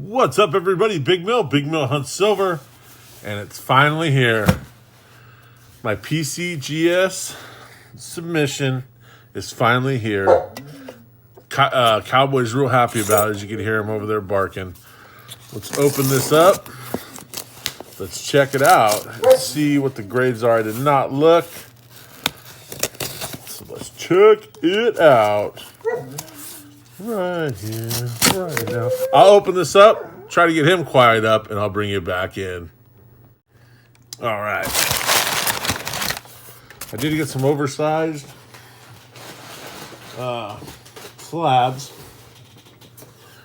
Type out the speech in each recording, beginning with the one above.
What's up, everybody? Big Mill Hunt Silver, and it's finally here. My Pcgs submission is finally here. Cowboy's real happy about it, as you can hear him over there barking. Let's open this up. Let's check it out and see what the grades are. I did not look. So let's check it out. Right here, right now. I'll open this up, try to get him quiet up, and I'll bring you back in. All right. I did get some oversized slabs.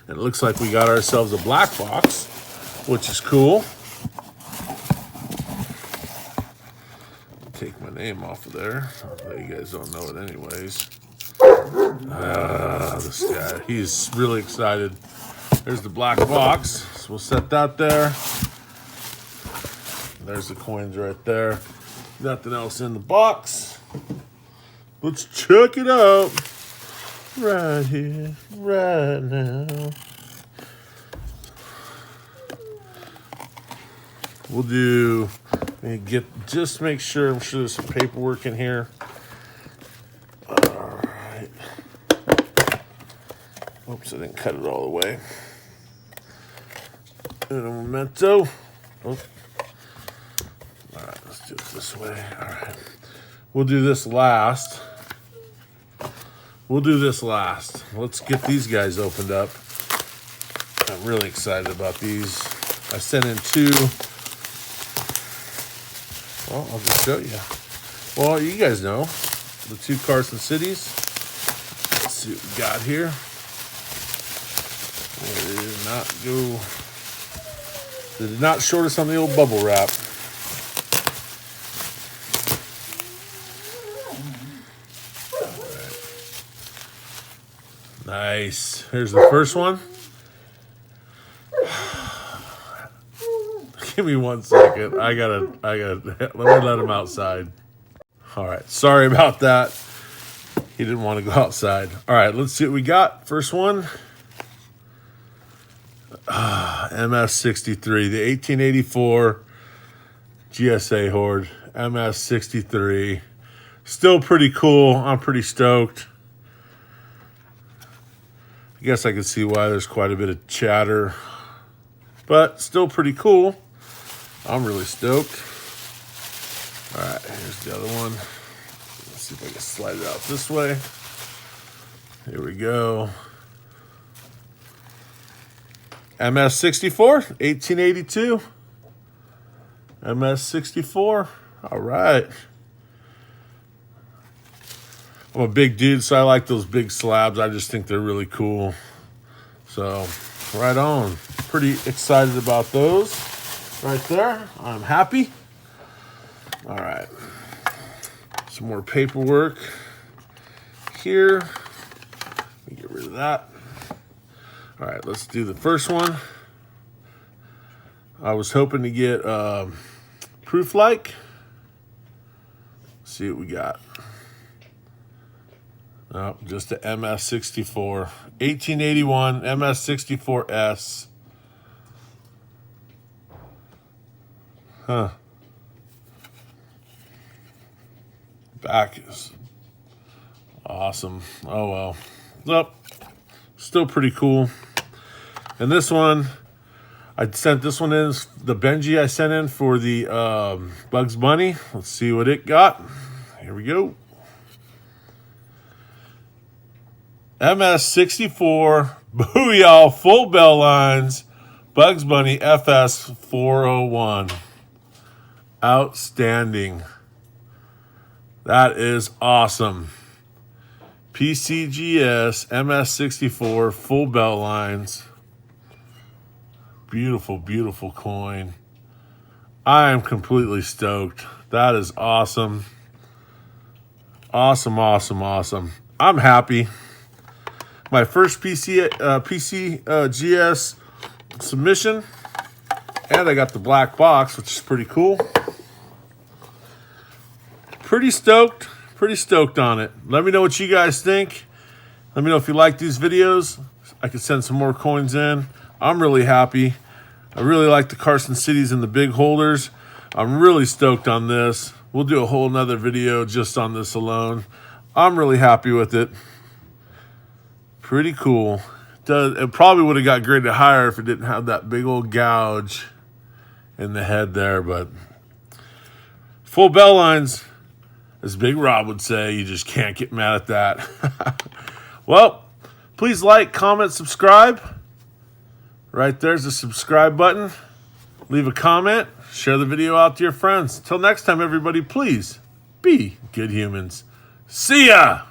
And it looks like we got ourselves a black box, which is cool. Take my name off of there. Although you guys don't know it anyways. This guy, he's really excited. There's the black box, so we'll set that there. There's the coins right there. Nothing else in the box. Let's check it out. Right here, right now. We'll do, just make sure, I'm sure there's some paperwork in here. Oops, I didn't cut it all the way. And a memento. Oh. All right, let's do it this way. All right. We'll do this last. Let's get these guys opened up. I'm really excited about these. I sent in two. Well, I'll just show you. Well, you guys know the two Carson Cities. Let's see what we got here. They did not short us on the old bubble wrap. Nice. Here's the first one. Give me 1 second. I gotta, let me let him outside. All right. Sorry about that. He didn't want to go outside. All right. Let's see what we got. First one. MS63, the 1884 GSA Horde, MS63. Still pretty cool. I'm pretty stoked. I guess I can see why there's quite a bit of chatter, but still pretty cool. I'm really stoked. All right, here's the other one. Let's see if I can slide it out this way. Here we go. MS64, 1882. MS64. All right. I'm a big dude, so I like those big slabs. I just think they're really cool. So, right on. Pretty excited about those. Right there. I'm happy. All right. Some more paperwork here. Let me get rid of that. All right, let's do the first one. I was hoping to get proof-like. See what we got. Oh, just the MS64. 1881 MS64S. Huh. Back is awesome. Oh, well. Nope. Still pretty cool. And this one, I sent this one in, the Benji I sent in for the Bugs Bunny. Let's see what it got. Here we go. MS64, Booyah, full bell lines, Bugs Bunny FS 401. Outstanding. That is awesome. PCGS MS64 full belt lines. Beautiful, beautiful coin. I am completely stoked. That is awesome. Awesome. I'm happy. My first PCGS submission. And I got the black box, which is pretty cool. Pretty stoked on it. Let me know what you guys think. Let me know if you like these videos. I could send some more coins in. I'm really happy. I really like the Carson Cities and the big holders. I'm really stoked on this. We'll do a whole nother video just on this alone. I'm really happy with it. Pretty cool. It probably would have got graded higher if it didn't have that big old gouge in the head there, but full bell lines, as Big Rob would say, you just can't get mad at that. Well, please like, comment, subscribe. Right there's the subscribe button. Leave a comment. Share the video out to your friends. Till next time, everybody, please be good humans. See ya!